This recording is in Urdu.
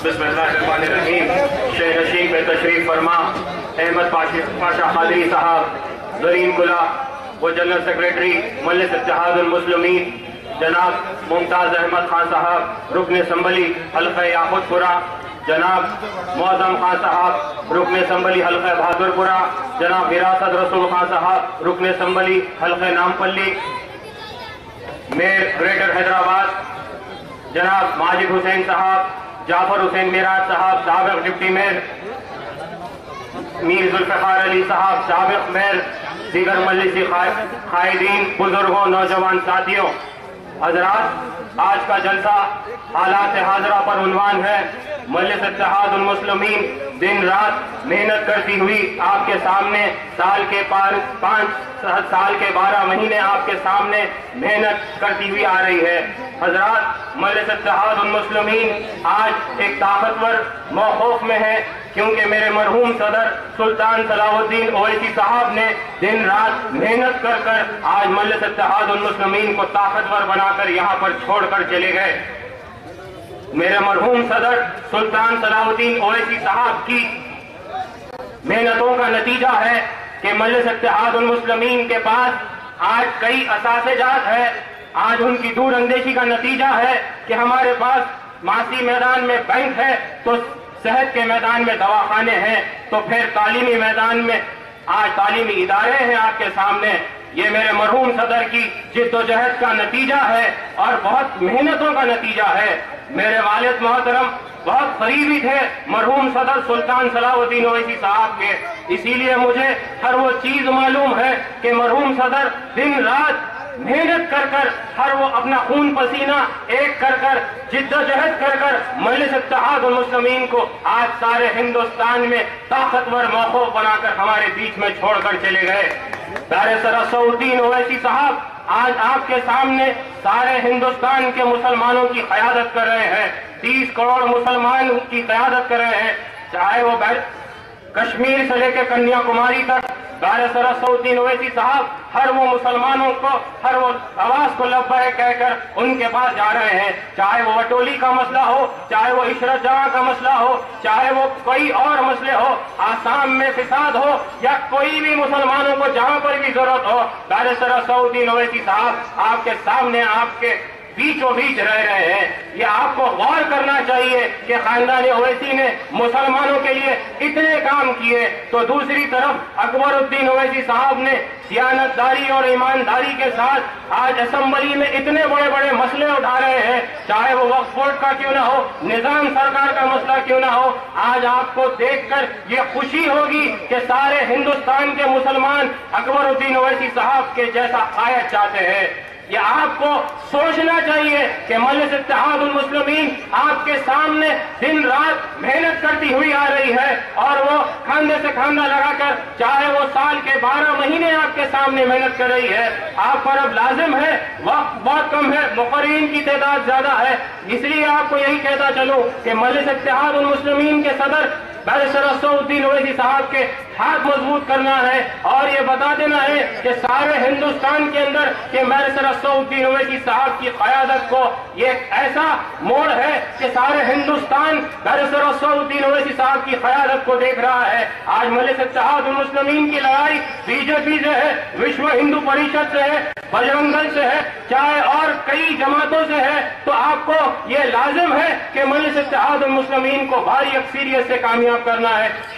بسم اللہ الرحمن الرحیم۔ شہر نشین پہ تشریف فرما احمد پاشا قادری صاحب زرین کلا و جنرل سیکریٹری مجلس اتحاد المسلمین جناب ممتاز احمد خان صاحب رکن اسمبلی حلقہ یاقوت پورہ، جناب معظم خان صاحب رکن اسمبلی حلقہ بہادر پورہ، جناب وراثت رسول خان صاحب رکن اسمبلی حلقہ نامپلی، میئر گریٹر حیدرآباد جناب ماجد حسین صاحب، جعفر حسین میراج صاحب سابق ڈپٹی میئر، میر ذوالفقار علی صاحب سابق میئر، دیگر مجلسی قائدین، بزرگوں، نوجوان ساتھیوں، حضرات، آج کا جلسہ حالات حاضرہ پر عنوان ہے۔ مجلس اتحاد المسلمین دن رات محنت کرتی ہوئی آپ کے سامنے سال کے 12 مہینے آپ کے سامنے محنت کرتی ہوئی آ رہی ہے۔ حضرات، مجلس اتحاد المسلمین آج ایک طاقتور موقف میں ہے، کیونکہ میرے مرحوم صدر سلطان صلاح الدین اویسی صاحب نے دن رات محنت کر آج مجلس اتحاد المسلمین کو طاقتور بنا کر یہاں پر چھوڑ کر چلے گئے۔ میرے مرحوم صدر سلطان صلاح الدین اویسی صاحب کی محنتوں کا نتیجہ ہے کہ مجلس اتحاد المسلمین کے پاس آج کئی اثاثے جات ہے۔ آج ان کی دور اندیشی کا نتیجہ ہے کہ ہمارے پاس معاشی میدان میں بینک ہے، تو صحت کے میدان میں دواخانے ہیں، تو پھر تعلیمی میدان میں آج تعلیمی ادارے ہیں آپ کے سامنے۔ یہ میرے مرحوم صدر کی جد و جہد کا نتیجہ ہے اور بہت محنتوں کا نتیجہ ہے۔ میرے والد محترم بہت قریبی تھے مرحوم صدر سلطان صلاح الدین اویسی صاحب کے، اسی لیے مجھے ہر وہ چیز معلوم ہے کہ مرحوم صدر دن رات محنت کر ہر وہ اپنا خون پسینہ ایک کر جد و جہد کر مجلس اتحاد المسلمین کو آج سارے ہندوستان میں طاقتور موقف بنا کر ہمارے بیچ میں چھوڑ کر چلے گئے۔ بارسر اسد الدین اویسی صاحب آج آپ کے سامنے سارے ہندوستان کے مسلمانوں کی قیادت کر رہے ہیں، 30 کروڑ مسلمان کی قیادت کر رہے ہیں، چاہے وہ کشمیر سے لے کے کنیا کماری تک۔ بارسر اسد الدین اویسی صاحب ہر وہ مسلمانوں کو، ہر وہ آواز کو لبیک کہہ کر ان کے پاس جا رہے ہیں، چاہے وہ وٹولی کا مسئلہ ہو، چاہے وہ عشرت جہاں کا مسئلہ ہو، چاہے وہ کوئی اور مسئلے ہو، آسام میں فساد ہو یا کوئی بھی مسلمانوں کو جہاں پر بھی ضرورت ہو، بارسر اسد الدین اویسی صاحب آپ کے سامنے آپ کے بیچوں بیچ رہ رہے ہیں۔ یہ آپ کو غور کرنا چاہیے کہ خاندان اویسی نے مسلمانوں کے لیے اتنے کام کیے، تو دوسری طرف اکبر الدین اویسی صاحب نے دیانتداری اور ایمانداری کے ساتھ آج اسمبلی میں اتنے بڑے بڑے مسئلے اٹھا رہے ہیں، چاہے وہ وقف بورڈ کا کیوں نہ ہو، نظام سرکار کا مسئلہ کیوں نہ ہو۔ آج آپ کو دیکھ کر یہ خوشی ہوگی کہ سارے ہندوستان کے مسلمان اکبر الدین اویسی صاحب کے جیسا قائد چاہتے ہیں۔ یہ آپ کو سوچنا چاہیے کہ مجلس اتحاد المسلمین آپ کے سامنے دن رات محنت کرتی ہوئی آ رہی ہے، اور وہ کھاندے سے کھاندہ لگا کر، چاہے وہ سال کے 12 مہینے آپ کے سامنے محنت کر رہی ہے۔ آپ پر اب لازم ہے، وقت بہت کم ہے، مقررین کی تعداد زیادہ ہے، اس لیے آپ کو یہی کہتا چلوں کہ مجلس اتحاد المسلمین کے صدر بارسر اسد الدین اویسی صاحب کے ہاتھ مضبوط کرنا ہے اور یہ بتا دینا ہے کہ سارے ہندوستان کے اندر کہ بارسر اسد الدین اویسی صاحب کی قیادت کو یہ ایک ایسا موڑ ہے کہ سارے ہندوستان بارسر اسد الدین اویسی صاحب کی قیادت کو دیکھ رہا ہے۔ آج مجلس اتحاد المسلمین کی لڑائی بی جے پی سے ہے، وشو ہندو پریشد سے ہے، بجرنگ دل سے ہے، چاہے اور کئی جماعتوں سے ہے، تو آپ کو یہ لازم ہے کہ مجلس اتحاد المسلمین کو بھاری اکثریت سے کامیاب کرنا ہے۔